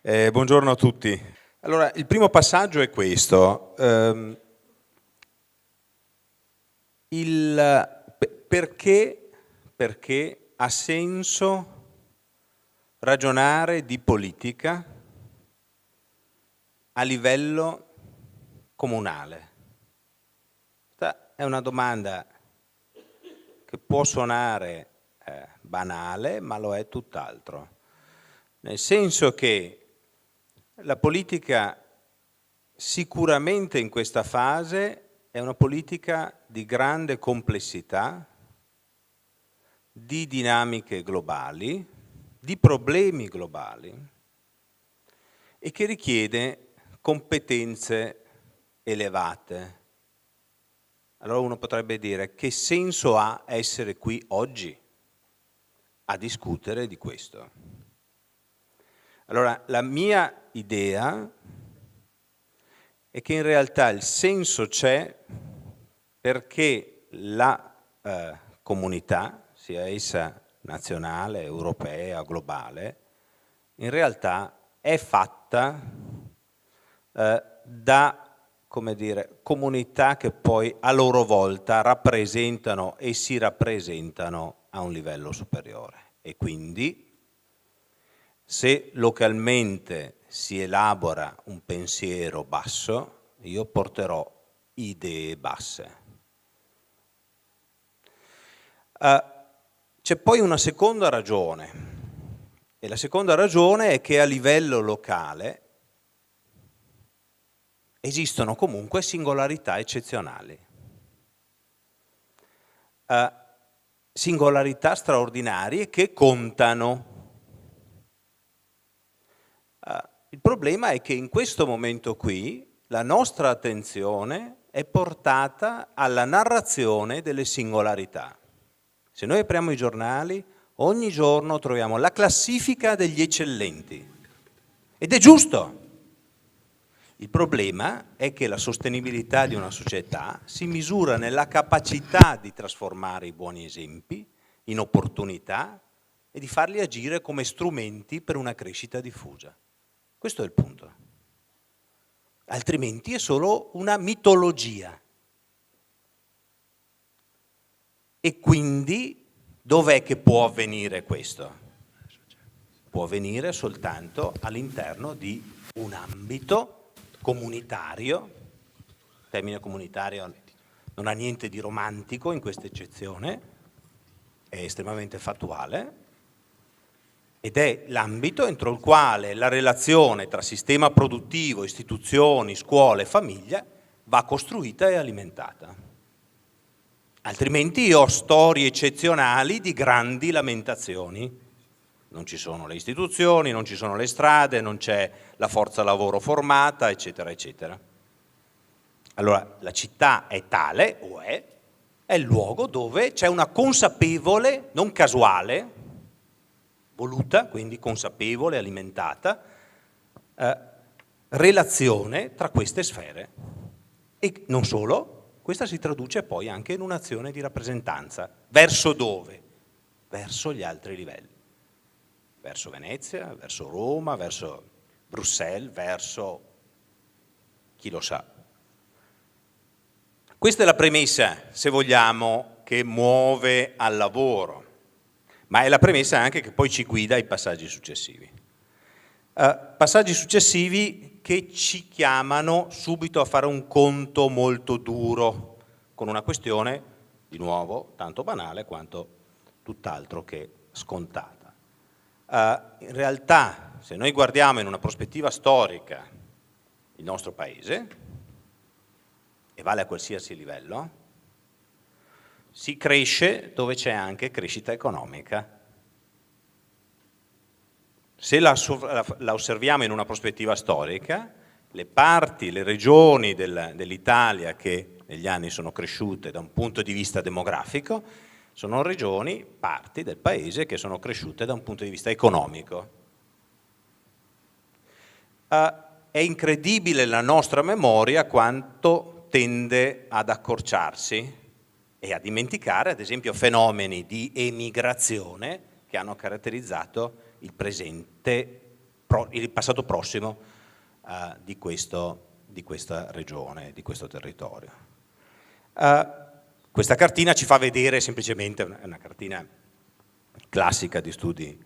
Buongiorno a tutti. Allora, il primo passaggio è questo. Perché ha senso ragionare di politica a livello comunale? Questa è una domanda che può suonare banale, ma lo è tutt'altro. Nel senso che la politica sicuramente in questa fase è una politica di grande complessità, di dinamiche globali, di problemi globali e che richiede competenze elevate. Allora uno potrebbe dire: che senso ha essere qui oggi a discutere di questo? Allora, la mia idea è che in realtà il senso c'è perché la comunità, sia essa nazionale, europea, globale, in realtà è fatta da, come dire, comunità che poi a loro volta rappresentano e si rappresentano a un livello superiore. E quindi, se localmente si elabora un pensiero basso, io porterò idee basse. C'è poi una seconda ragione, e la seconda ragione è che a livello locale esistono comunque singolarità eccezionali, singolarità straordinarie che contano. Il problema è che in questo momento qui la nostra attenzione è portata alla narrazione delle singolarità. Se noi apriamo i giornali, ogni giorno troviamo la classifica degli eccellenti. Ed è giusto. Il problema è che la sostenibilità di una società si misura nella capacità di trasformare i buoni esempi in opportunità e di farli agire come strumenti per una crescita diffusa. Questo è il punto. Altrimenti è solo una mitologia. E quindi dov'è che può avvenire questo? Può avvenire soltanto all'interno di un ambito comunitario. Il termine comunitario non ha niente di romantico in questa eccezione, è estremamente fattuale. Ed è l'ambito entro il quale la relazione tra sistema produttivo, istituzioni, scuole e famiglia va costruita e alimentata. Altrimenti io ho storie eccezionali di grandi lamentazioni. Non ci sono le istituzioni, non ci sono le strade, non c'è la forza lavoro formata, eccetera, eccetera. Allora, la città è tale, o è il luogo dove c'è una consapevole, non casuale, voluta, quindi consapevole, alimentata, relazione tra queste sfere. E non solo, questa si traduce poi anche in un'azione di rappresentanza. Verso dove? Verso gli altri livelli. Verso Venezia, verso Roma, verso Bruxelles, verso chi lo sa. Questa è la premessa, se vogliamo, che muove al lavoro. Ma è la premessa anche che poi ci guida ai passaggi successivi. Passaggi successivi che ci chiamano subito a fare un conto molto duro con una questione, di nuovo, tanto banale quanto tutt'altro che scontata. In realtà, se noi guardiamo in una prospettiva storica il nostro Paese, e vale a qualsiasi livello, si cresce dove c'è anche crescita economica. Se la osserviamo in una prospettiva storica, le parti, le regioni dell'Italia che negli anni sono cresciute da un punto di vista demografico, sono regioni, parti del Paese che sono cresciute da un punto di vista economico. È incredibile la nostra memoria quanto tende ad accorciarsi e a dimenticare, ad esempio, fenomeni di emigrazione che hanno caratterizzato il presente il passato prossimo di questa regione, di questo territorio. Questa cartina ci fa vedere semplicemente, è una cartina classica di studi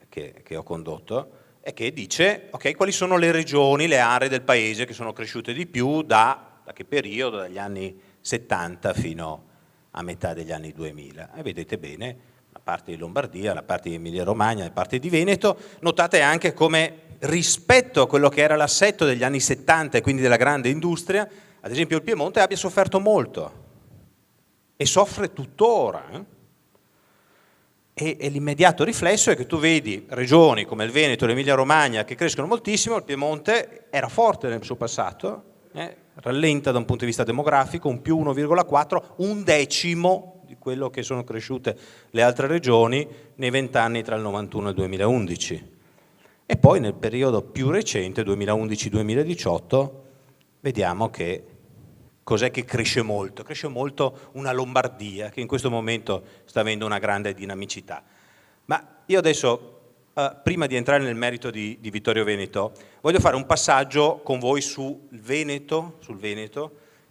che ho condotto, e che dice quali sono le regioni, le aree del paese che sono cresciute di più da che periodo, dagli anni 70 fino a metà degli anni 2000. E vedete bene la parte di Lombardia, la parte di Emilia-Romagna, la parte di Veneto. Notate anche come rispetto a quello che era l'assetto degli anni 70 e quindi della grande industria, ad esempio il Piemonte abbia sofferto molto e soffre tuttora. E l'immediato riflesso è che tu vedi regioni come il Veneto e l'Emilia-Romagna che crescono moltissimo, il Piemonte era forte nel suo passato, rallenta da un punto di vista demografico, un più 1,4, un decimo di quello che sono cresciute le altre regioni nei 20 anni tra il 91 e il 2011. E poi nel periodo più recente, 2011-2018, vediamo che cos'è che cresce molto? Cresce molto una Lombardia che in questo momento sta avendo una grande dinamicità. Ma io adesso, prima di entrare nel merito di Vittorio Veneto, voglio fare un passaggio con voi sul Veneto,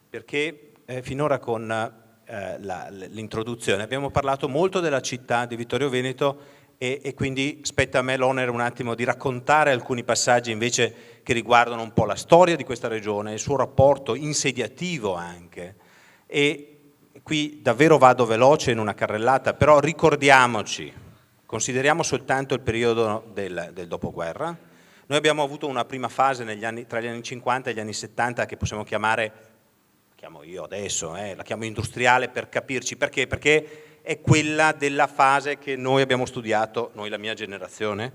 perché finora con l'introduzione abbiamo parlato molto della città di Vittorio Veneto e quindi spetta a me l'onere un attimo di raccontare alcuni passaggi invece che riguardano un po' la storia di questa regione, il suo rapporto insediativo anche. E qui davvero vado veloce in una carrellata, però ricordiamoci, consideriamo soltanto il periodo del dopoguerra. Noi abbiamo avuto una prima fase tra gli anni 50 e gli anni 70 che possiamo chiamare, chiamo io adesso, la chiamo industriale per capirci, perché? Perché è quella della fase che noi abbiamo studiato, noi la mia generazione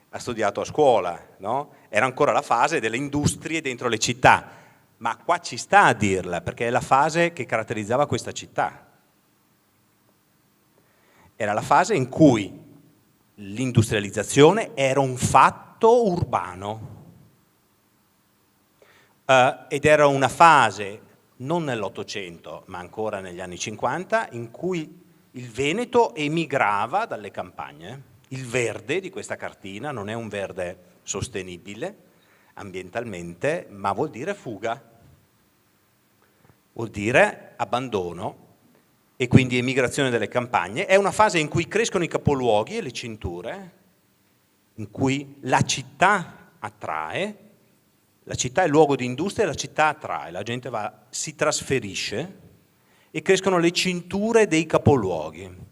ha studiato a scuola, no? Era ancora la fase delle industrie dentro le città, ma qua ci sta a dirla, perché è la fase che caratterizzava questa città. Era la fase in cui l'industrializzazione era un fatto urbano ed era una fase, non nell'Ottocento, ma ancora negli anni 50, in cui il Veneto emigrava dalle campagne. Il verde di questa cartina non è un verde sostenibile ambientalmente, ma vuol dire fuga, vuol dire abbandono e quindi emigrazione dalle campagne. È una fase in cui crescono i capoluoghi e le cinture, in cui la città attrae, la città è il luogo di industria e la città attrae, la gente si trasferisce e crescono le cinture dei capoluoghi.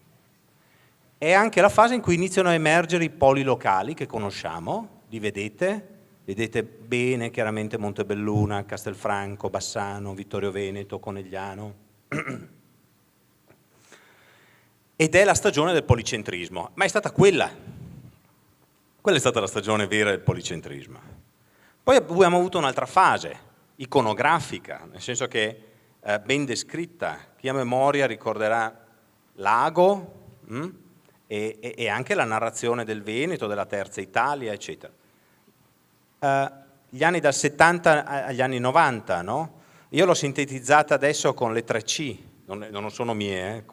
È anche la fase in cui iniziano a emergere i poli locali che conosciamo, li vedete bene chiaramente Montebelluna, Castelfranco, Bassano, Vittorio Veneto, Conegliano. Ed è la stagione del policentrismo, ma è stata quella è stata la stagione vera del policentrismo. Poi abbiamo avuto un'altra fase, iconografica, nel senso che ben descritta, chi a memoria ricorderà Lago, e anche la narrazione del Veneto, della Terza Italia, eccetera. Gli anni dal 70 agli anni 90, no? Io l'ho sintetizzata adesso con le 3C, non sono mie,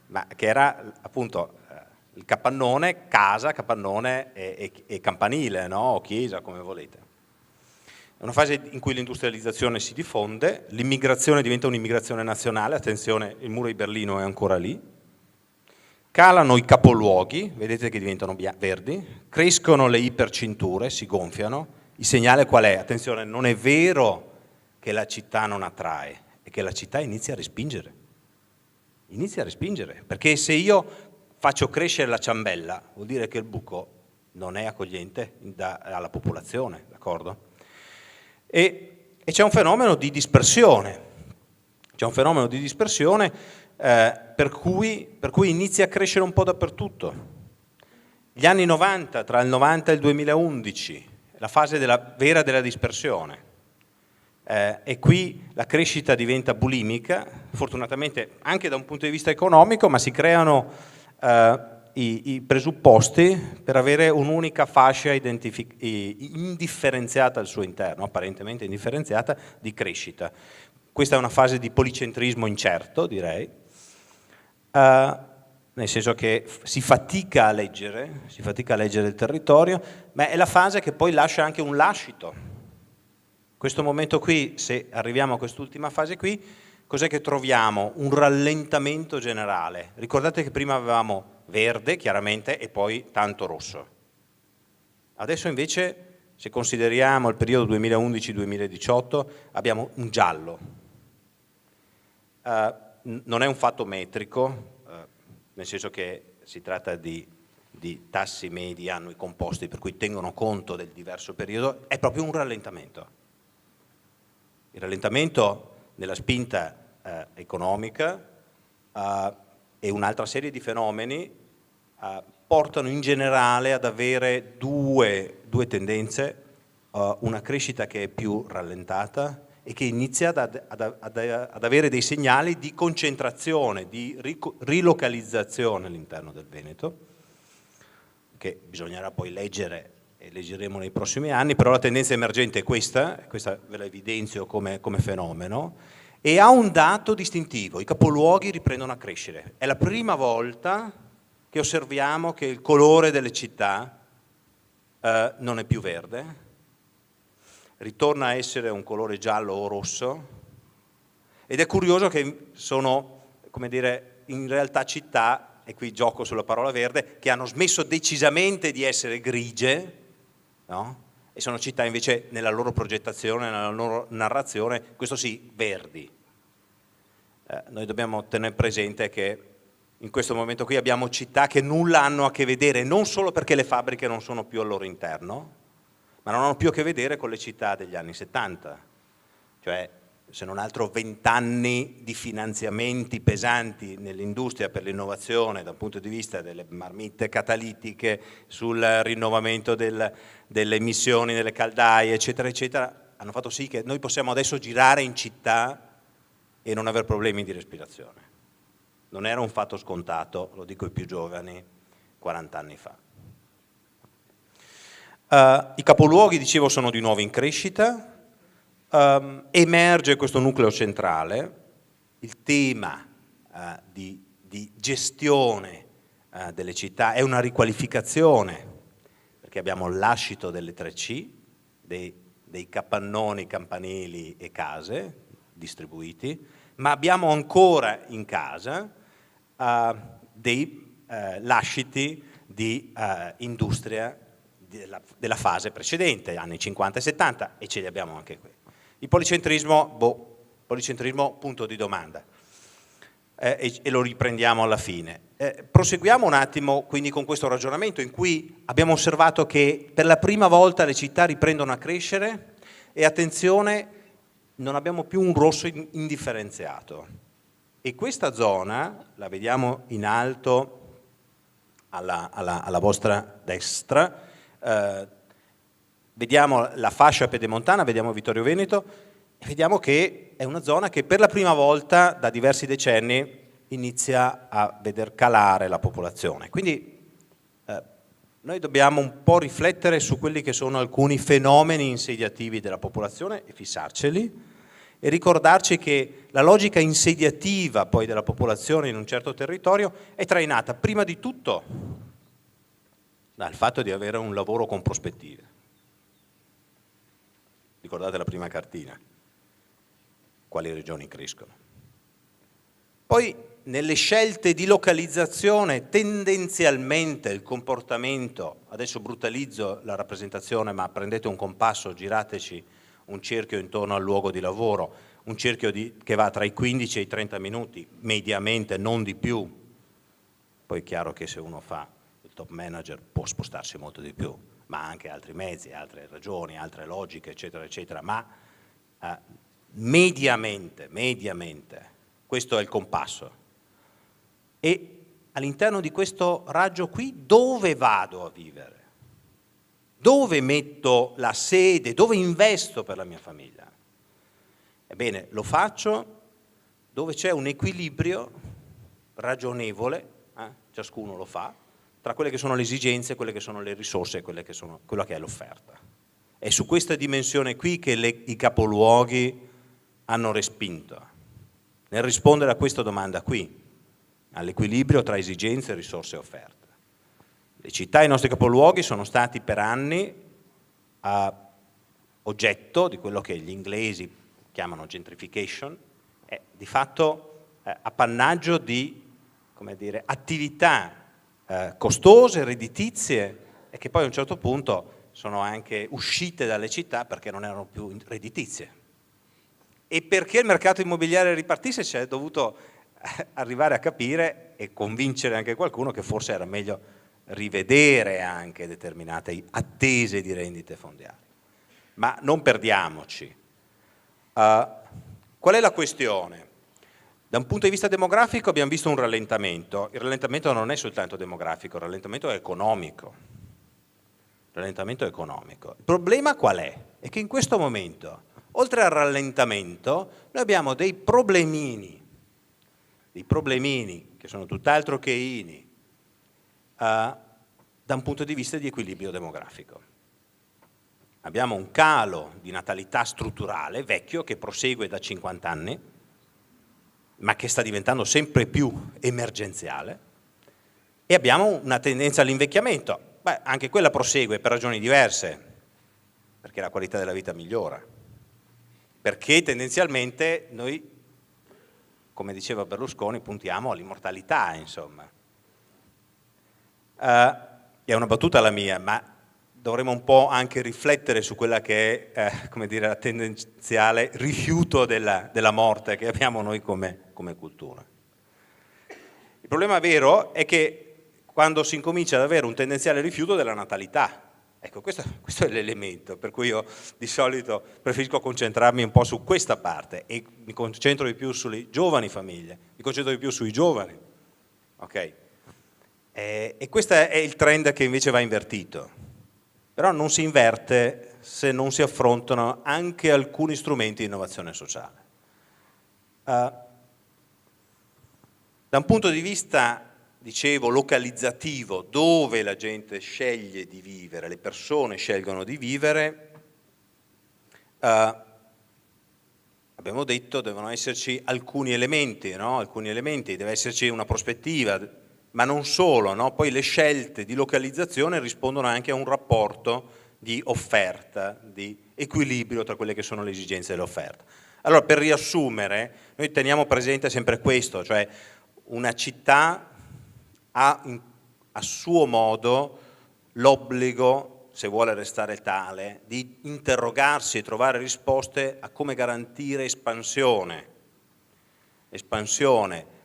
ma che era appunto il capannone, casa, capannone e campanile, no? O chiesa, come volete. È una fase in cui l'industrializzazione si diffonde, l'immigrazione diventa un'immigrazione nazionale, attenzione, il muro di Berlino è ancora lì. Calano i capoluoghi, vedete che diventano verdi, crescono le ipercinture, si gonfiano. Il segnale qual è? Attenzione, non è vero che la città non attrae, è che la città inizia a respingere. Inizia a respingere, perché se io faccio crescere la ciambella, vuol dire che il buco non è accogliente alla popolazione, d'accordo? E c'è un fenomeno di dispersione. C'è un fenomeno di dispersione per cui inizia a crescere un po' dappertutto. Gli anni 90, tra il 90 e il 2011, la fase vera della dispersione. E qui la crescita diventa bulimica, fortunatamente anche da un punto di vista economico, ma si creano i presupposti per avere un'unica fascia indifferenziata al suo interno, apparentemente indifferenziata, di crescita. Questa è una fase di policentrismo incerto, direi. nel senso che si fatica a leggere il territorio, ma è la fase che poi lascia anche un lascito. Questo momento qui, se arriviamo a quest'ultima fase qui, cos'è che troviamo? Un rallentamento generale. Ricordate che prima avevamo verde, chiaramente, e poi tanto rosso. Adesso invece, se consideriamo il periodo 2011-2018, abbiamo un giallo. Non è un fatto metrico, nel senso che si tratta di tassi medi annui composti, per cui tengono conto del diverso periodo, è proprio un rallentamento. Il rallentamento nella spinta economica e un'altra serie di fenomeni portano in generale ad avere due tendenze, una crescita che è più rallentata e che inizia ad avere dei segnali di concentrazione, di rilocalizzazione all'interno del Veneto, che bisognerà poi leggere e leggeremo nei prossimi anni, però la tendenza emergente è questa ve la evidenzio come fenomeno, e ha un dato distintivo: i capoluoghi riprendono a crescere. È la prima volta che osserviamo che il colore delle città non è più verde, ritorna a essere un colore giallo o rosso, ed è curioso che sono, come dire, in realtà città, e qui gioco sulla parola verde, che hanno smesso decisamente di essere grigie, no? E sono città invece nella loro progettazione, nella loro narrazione, questo sì, verdi. Noi dobbiamo tenere presente che in questo momento qui abbiamo città che nulla hanno a che vedere, non solo perché le fabbriche non sono più al loro interno, ma non hanno più a che vedere con le città degli anni 70, cioè se non altro 20 anni di finanziamenti pesanti nell'industria per l'innovazione dal punto di vista delle marmitte catalitiche, sul rinnovamento delle emissioni delle caldaie, eccetera, eccetera, hanno fatto sì che noi possiamo adesso girare in città e non avere problemi di respirazione. Non era un fatto scontato, lo dico ai più giovani, 40 anni fa. I capoluoghi, dicevo, sono di nuovo in crescita, emerge questo nucleo centrale, il tema di gestione delle città è una riqualificazione, perché abbiamo il lascito delle 3C, dei capannoni, campanili e case distribuiti, ma abbiamo ancora in casa dei lasciti di industria della fase precedente, anni 50 e 70, e ce li abbiamo anche qui. Il policentrismo, punto di domanda, e lo riprendiamo alla fine. Proseguiamo un attimo quindi con questo ragionamento in cui abbiamo osservato che per la prima volta le città riprendono a crescere e, attenzione, non abbiamo più un rosso indifferenziato. E questa zona, la vediamo in alto alla vostra destra, vediamo la fascia pedemontana, vediamo Vittorio Veneto, e vediamo che è una zona che per la prima volta da diversi decenni inizia a veder calare la popolazione. Quindi noi dobbiamo un po' riflettere su quelli che sono alcuni fenomeni insediativi della popolazione e fissarceli, e ricordarci che la logica insediativa poi della popolazione in un certo territorio è trainata prima di tutto dal fatto di avere un lavoro con prospettive. Ricordate la prima cartina, quali regioni crescono. Poi nelle scelte di localizzazione tendenzialmente il comportamento, adesso brutalizzo la rappresentazione, ma prendete un compasso, girateci un cerchio intorno al luogo di lavoro, un cerchio che va tra i 15 e i 30 minuti, mediamente, non di più. Poi è chiaro che se uno fa il top manager può spostarsi molto di più, ma anche altri mezzi, altre ragioni, altre logiche, eccetera, eccetera, ma mediamente, questo è il compasso. E all'interno di questo raggio qui, dove vado a vivere? Dove metto la sede? Dove investo per la mia famiglia? Ebbene, lo faccio dove c'è un equilibrio ragionevole, ciascuno lo fa, tra quelle che sono le esigenze, quelle che sono le risorse e quella che è l'offerta. È su questa dimensione qui che i capoluoghi hanno respinto. Nel rispondere a questa domanda qui, all'equilibrio tra esigenze, risorse e offerte. Le città e i nostri capoluoghi sono stati per anni oggetto di quello che gli inglesi chiamano gentrification, di fatto appannaggio di, come dire, attività costose, redditizie, e che poi a un certo punto sono anche uscite dalle città perché non erano più redditizie. E perché il mercato immobiliare ripartisse si è dovuto arrivare a capire e convincere anche qualcuno che forse era meglio rivedere anche determinate attese di rendite fondiarie. Ma non perdiamoci. Qual è la questione? Da un punto di vista demografico abbiamo visto un rallentamento. Il rallentamento non è soltanto demografico, il rallentamento è economico. Il rallentamento economico. Il problema qual è? È che in questo momento, oltre al rallentamento, noi abbiamo dei problemini che sono tutt'altro che ini, da un punto di vista di equilibrio demografico. Abbiamo un calo di natalità strutturale vecchio che prosegue da 50 anni, ma che sta diventando sempre più emergenziale, e abbiamo una tendenza all'invecchiamento. Beh, anche quella prosegue per ragioni diverse, perché la qualità della vita migliora, perché tendenzialmente noi, come diceva Berlusconi, puntiamo all'immortalità, insomma. È una battuta la mia, ma dovremmo un po' anche riflettere su quella che è, come dire, la tendenziale rifiuto della morte che abbiamo noi come cultura. Il problema vero è che quando si incomincia ad avere un tendenziale rifiuto della natalità, ecco, questo è l'elemento per cui io di solito preferisco concentrarmi un po' su questa parte e mi concentro di più sulle giovani famiglie, mi concentro di più sui giovani, ok? E questo è il trend che invece va invertito, però non si inverte se non si affrontano anche alcuni strumenti di innovazione sociale. Da un punto di vista, dicevo, localizzativo, dove la gente sceglie di vivere, le persone scelgono di vivere, abbiamo detto devono esserci alcuni elementi, no? Alcuni elementi, deve esserci una prospettiva, ma non solo, no? Poi le scelte di localizzazione rispondono anche a un rapporto di offerta, di equilibrio tra quelle che sono le esigenze dell'offerta. Allora, per riassumere, noi teniamo presente sempre questo, cioè una città ha a suo modo l'obbligo, se vuole restare tale, di interrogarsi e trovare risposte a come garantire espansione.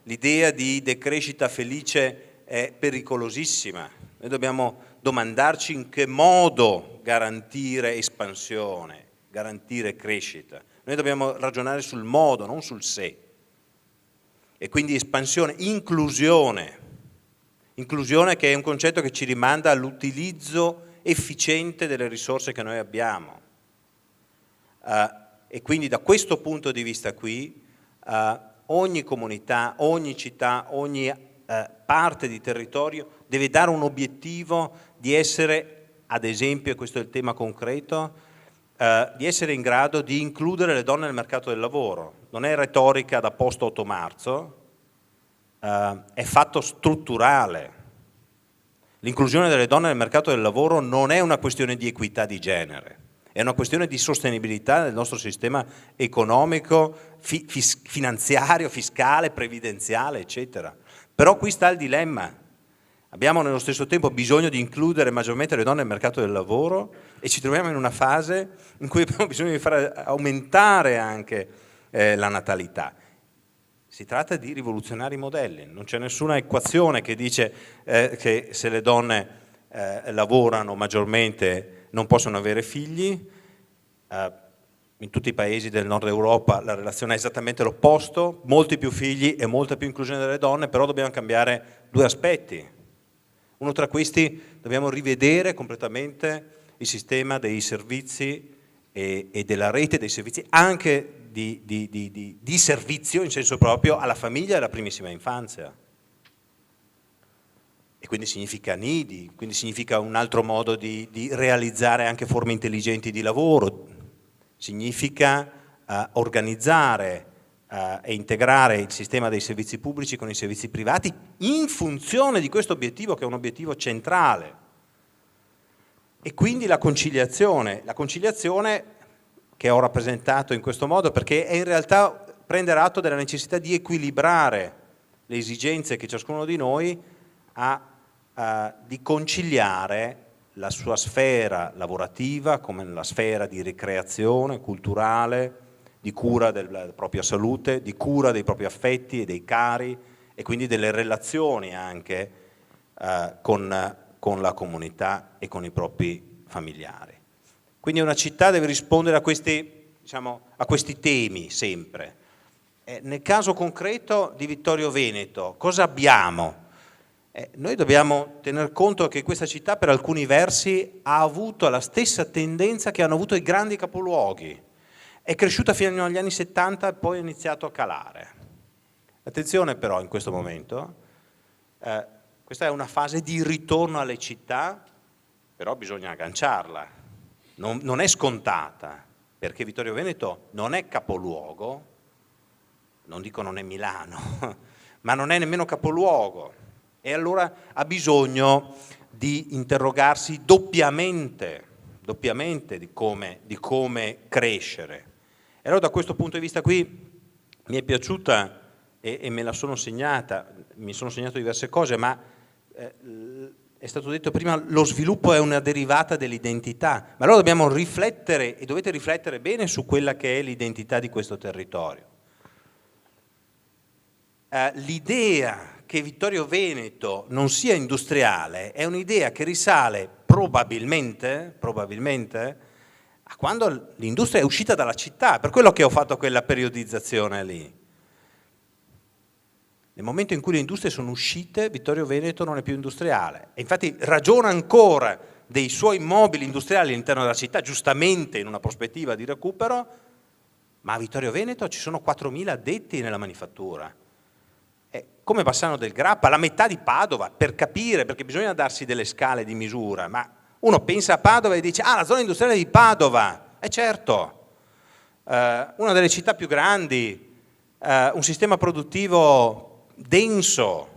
L'idea di decrescita felice è pericolosissima. Noi dobbiamo domandarci in che modo garantire espansione, garantire crescita. Noi dobbiamo ragionare sul modo, non sul se. E quindi espansione, inclusione che è un concetto che ci rimanda all'utilizzo efficiente delle risorse che noi abbiamo. E quindi da questo punto di vista qui, ogni comunità, ogni città, ogni parte di territorio deve dare un obiettivo di essere, ad esempio, e questo è il tema concreto, di essere in grado di includere le donne nel mercato del lavoro. Non è retorica da post 8 marzo, è fatto strutturale. L'inclusione delle donne nel mercato del lavoro non è una questione di equità di genere, è una questione di sostenibilità del nostro sistema economico, finanziario, fiscale, previdenziale, eccetera. Però qui sta il dilemma. Abbiamo nello stesso tempo bisogno di includere maggiormente le donne nel mercato del lavoro e ci troviamo in una fase in cui abbiamo bisogno di fare aumentare anche la natalità. Si tratta di rivoluzionare i modelli, non c'è nessuna equazione che dice che se le donne lavorano maggiormente non possono avere figli. In tutti i paesi del nord Europa la relazione è esattamente l'opposto, molti più figli e molta più inclusione delle donne, però dobbiamo cambiare due aspetti. Uno tra questi, dobbiamo rivedere completamente il sistema dei servizi e della rete dei servizi, anche di servizio in senso proprio alla famiglia e alla primissima infanzia. E quindi significa nidi, quindi significa un altro modo di realizzare anche forme intelligenti di lavoro, significa organizzare e integrare il sistema dei servizi pubblici con i servizi privati in funzione di questo obiettivo, che è un obiettivo centrale. E quindi la conciliazione che ho rappresentato in questo modo, perché è in realtà prendere atto della necessità di equilibrare le esigenze che ciascuno di noi ha di conciliare la sua sfera lavorativa come la sfera di ricreazione culturale, di cura della propria salute, di cura dei propri affetti e dei cari e quindi delle relazioni anche con la comunità e con i propri familiari. Quindi una città deve rispondere a questi temi sempre. Nel caso concreto di Vittorio Veneto, cosa abbiamo? Noi dobbiamo tener conto che questa città per alcuni versi ha avuto la stessa tendenza che hanno avuto i grandi capoluoghi. È cresciuta fino agli anni 70 e poi ha iniziato a calare. Attenzione però in questo momento, questa è una fase di ritorno alle città, però bisogna agganciarla. Non è scontata, perché Vittorio Veneto non è capoluogo, non dico non è Milano, ma non è nemmeno capoluogo. E allora ha bisogno di interrogarsi doppiamente di come crescere. E allora da questo punto di vista qui mi è piaciuta e me la sono segnata, mi sono segnato diverse cose, ma è stato detto prima, lo sviluppo è una derivata dell'identità, ma allora dobbiamo riflettere e dovete riflettere bene su quella che è l'identità di questo territorio. L'idea che Vittorio Veneto non sia industriale è un'idea che risale probabilmente a quando l'industria è uscita dalla città, per quello che ho fatto quella periodizzazione lì. Nel momento in cui le industrie sono uscite, Vittorio Veneto non è più industriale. E infatti ragiona ancora dei suoi immobili industriali all'interno della città, giustamente in una prospettiva di recupero, ma a Vittorio Veneto ci sono 4.000 addetti nella manifattura. Come Bassano del Grappa, la metà di Padova, per capire, perché bisogna darsi delle scale di misura, ma uno pensa a Padova e dice, la zona industriale di Padova, certo, una delle città più grandi, un sistema produttivo denso,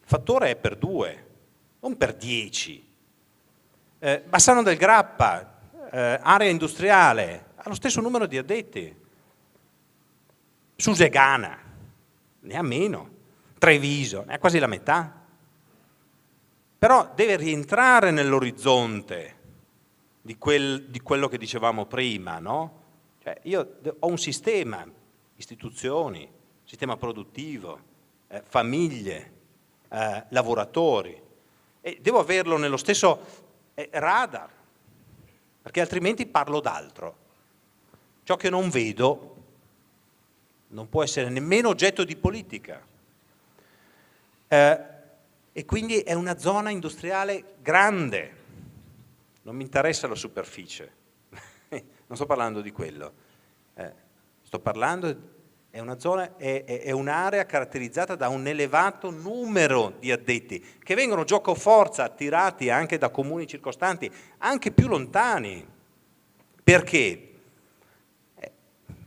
il fattore è per 2, non per 10. Bassano del Grappa, area industriale, ha lo stesso numero di addetti. Susegana ne ha meno, Treviso ne ha quasi la metà, però deve rientrare nell'orizzonte di quello che dicevamo prima, no? Cioè io ho un sistema, istituzioni, sistema produttivo, famiglie, lavoratori, e devo averlo nello stesso radar, perché altrimenti parlo d'altro. Ciò che non vedo non può essere nemmeno oggetto di politica. E quindi è una zona industriale grande, non mi interessa la superficie, non sto parlando di quello, sto parlando, è una zona, è un'area caratterizzata da un elevato numero di addetti che vengono giocoforza attirati anche da comuni circostanti, anche più lontani. Perché?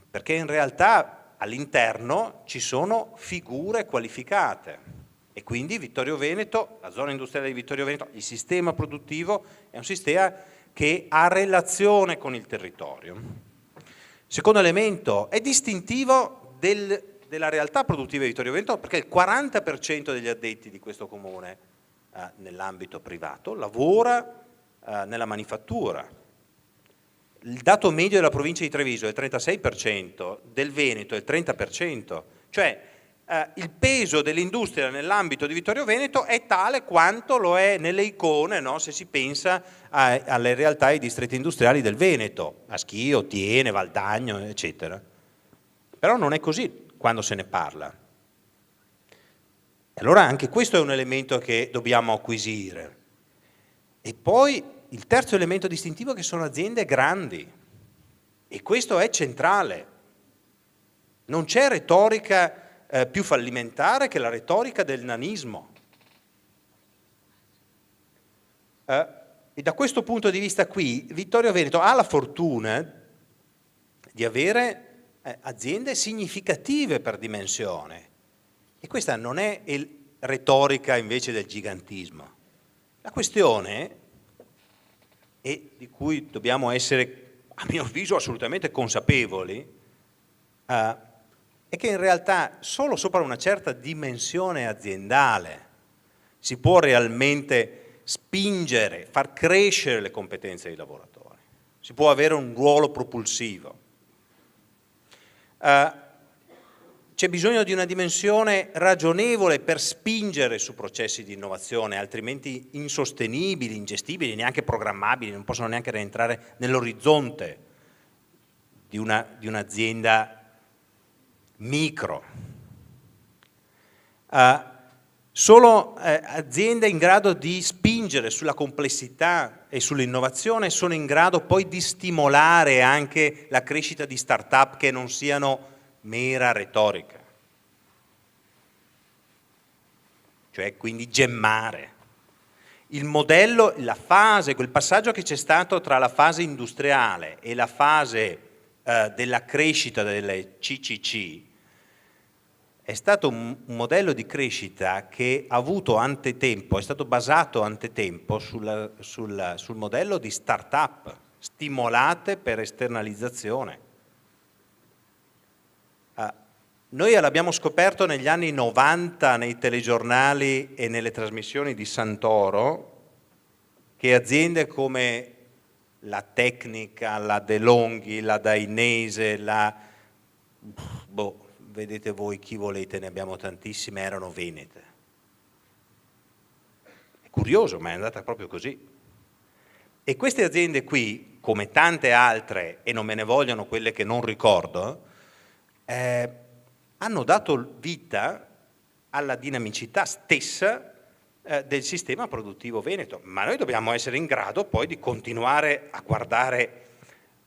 Perché in realtà all'interno ci sono figure qualificate e quindi Vittorio Veneto, la zona industriale di Vittorio Veneto, il sistema produttivo è un sistema che ha relazione con il territorio. Secondo elemento, è distintivo della realtà produttiva di Vittorio Veneto perché il 40% degli addetti di questo comune nell'ambito privato lavora nella manifattura. Il dato medio della provincia di Treviso è il 36%, del Veneto è il 30%, cioè il peso dell'industria nell'ambito di Vittorio Veneto è tale quanto lo è nelle icone, no? Se si pensa alle realtà e ai distretti industriali del Veneto, a Schio, Tiene, Valdagno, eccetera. Però non è così quando se ne parla. E allora anche questo è un elemento che dobbiamo acquisire. E poi il terzo elemento distintivo è che sono aziende grandi e questo è centrale. Non c'è retorica più fallimentare che la retorica del nanismo. E da questo punto di vista qui Vittorio Veneto ha la fortuna di avere aziende significative per dimensione. E questa non è retorica invece del gigantismo. La questione, e di cui dobbiamo essere, a mio avviso, assolutamente consapevoli, è che in realtà solo sopra una certa dimensione aziendale si può realmente spingere, far crescere le competenze dei lavoratori, si può avere un ruolo propulsivo. C'è bisogno di una dimensione ragionevole per spingere su processi di innovazione, altrimenti insostenibili, ingestibili, neanche programmabili, non possono neanche rientrare nell'orizzonte di un'azienda micro. Solo aziende in grado di spingere sulla complessità e sull'innovazione sono in grado poi di stimolare anche la crescita di start-up che non siano mera retorica, cioè quindi gemmare. Il modello, la fase, quel passaggio che c'è stato tra la fase industriale e la fase della crescita delle CCC è stato un modello di crescita che ha avuto antetempo, è stato basato antetempo sul modello di start-up stimolate per esternalizzazione. Noi l'abbiamo scoperto negli anni 90 nei telegiornali e nelle trasmissioni di Santoro che aziende come la Tecnica, la DeLonghi, la Dainese, vedete voi chi volete, ne abbiamo tantissime, erano venete. È curioso, ma è andata proprio così. E queste aziende qui, come tante altre, e non me ne vogliono quelle che non ricordo, hanno dato vita alla dinamicità stessa del sistema produttivo veneto, ma noi dobbiamo essere in grado poi di continuare a guardare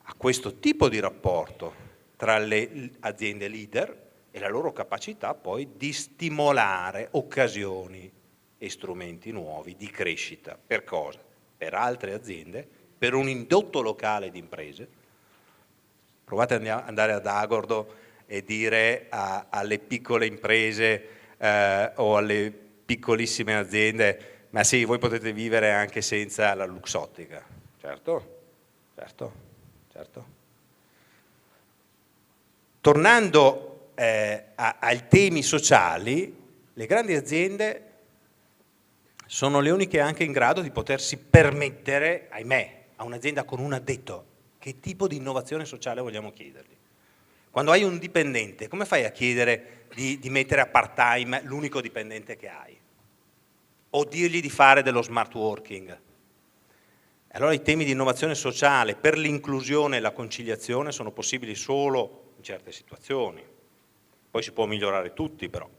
a questo tipo di rapporto tra le aziende leader e la loro capacità poi di stimolare occasioni e strumenti nuovi di crescita. Per cosa? Per altre aziende, per un indotto locale di imprese. Provate ad andare ad Agordo e dire alle piccole imprese o alle piccolissime aziende: ma sì, voi potete vivere anche senza la luxottica. Certo, certo, certo. Tornando ai temi sociali, le grandi aziende sono le uniche anche in grado di potersi permettere, ahimè, a un'azienda con un addetto, che tipo di innovazione sociale vogliamo chiedergli? Quando hai un dipendente, come fai a chiedere di mettere a part-time l'unico dipendente che hai? O dirgli di fare dello smart working? Allora i temi di innovazione sociale per l'inclusione e la conciliazione sono possibili solo in certe situazioni. Poi si può migliorare tutti, però.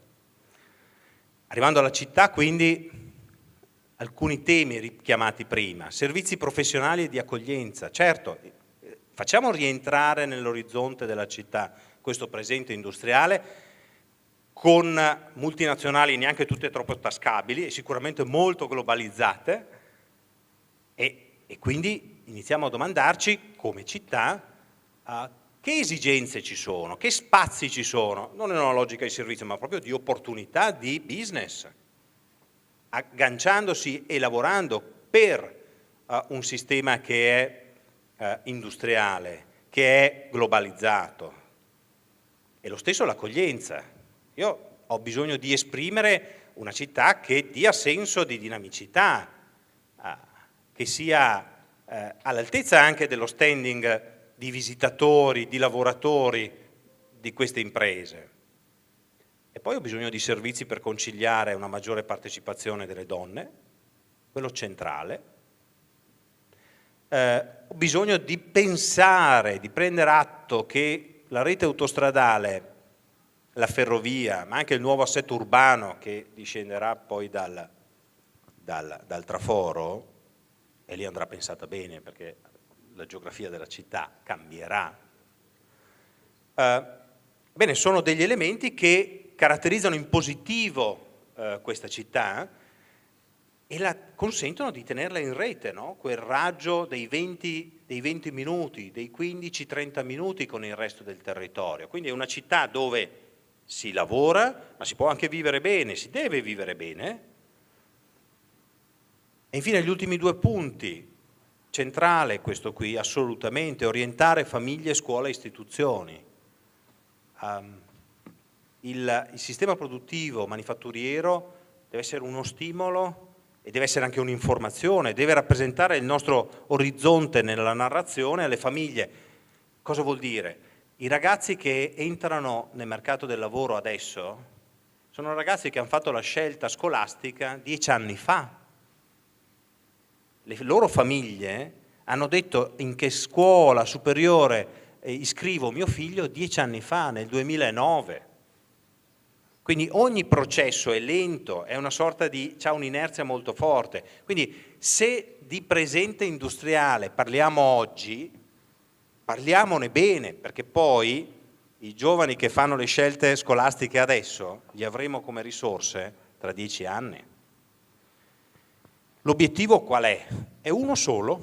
Arrivando alla città, quindi, alcuni temi richiamati prima. Servizi professionali e di accoglienza. Certo, facciamo rientrare nell'orizzonte della città questo presente industriale con multinazionali neanche tutte troppo tascabili e sicuramente molto globalizzate e quindi iniziamo a domandarci come città che esigenze ci sono, che spazi ci sono, non in una logica di servizio ma proprio di opportunità di business, agganciandosi e lavorando per un sistema che è industriale, che è globalizzato. E lo stesso l'accoglienza. Io ho bisogno di esprimere una città che dia senso di dinamicità, che sia all'altezza anche dello standing di visitatori, di lavoratori di queste imprese. E poi ho bisogno di servizi per conciliare una maggiore partecipazione delle donne, quello centrale. Ho bisogno di pensare, di prendere atto che la rete autostradale, la ferrovia, ma anche il nuovo assetto urbano che discenderà poi dal traforo, e lì andrà pensata bene perché la geografia della città cambierà. Bene, sono degli elementi che caratterizzano in positivo questa città e consentono di tenerla in rete, no? Quel raggio dei 20 minuti, dei 15-30 minuti con il resto del territorio. Quindi è una città dove si lavora, ma si può anche vivere bene, si deve vivere bene. E infine gli ultimi 2 punti, centrale questo qui, assolutamente, orientare famiglie, scuola e istituzioni. Il sistema produttivo manifatturiero deve essere uno stimolo e deve essere anche un'informazione, deve rappresentare il nostro orizzonte nella narrazione alle famiglie. Cosa vuol dire? I ragazzi che entrano nel mercato del lavoro adesso sono ragazzi che hanno fatto la scelta scolastica 10 anni fa. Le loro famiglie hanno detto in che scuola superiore iscrivo mio figlio 10 anni fa, nel 2009. Quindi ogni processo è lento, è una sorta di, c'ha un'inerzia molto forte. Quindi se di presente industriale parliamo oggi, parliamone bene, perché poi i giovani che fanno le scelte scolastiche adesso li avremo come risorse tra 10 anni. L'obiettivo qual è? È uno solo,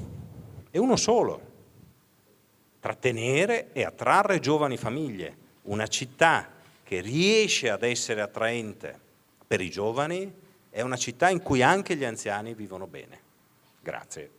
trattenere e attrarre giovani famiglie, una città che riesce ad essere attraente per i giovani è una città in cui anche gli anziani vivono bene. Grazie.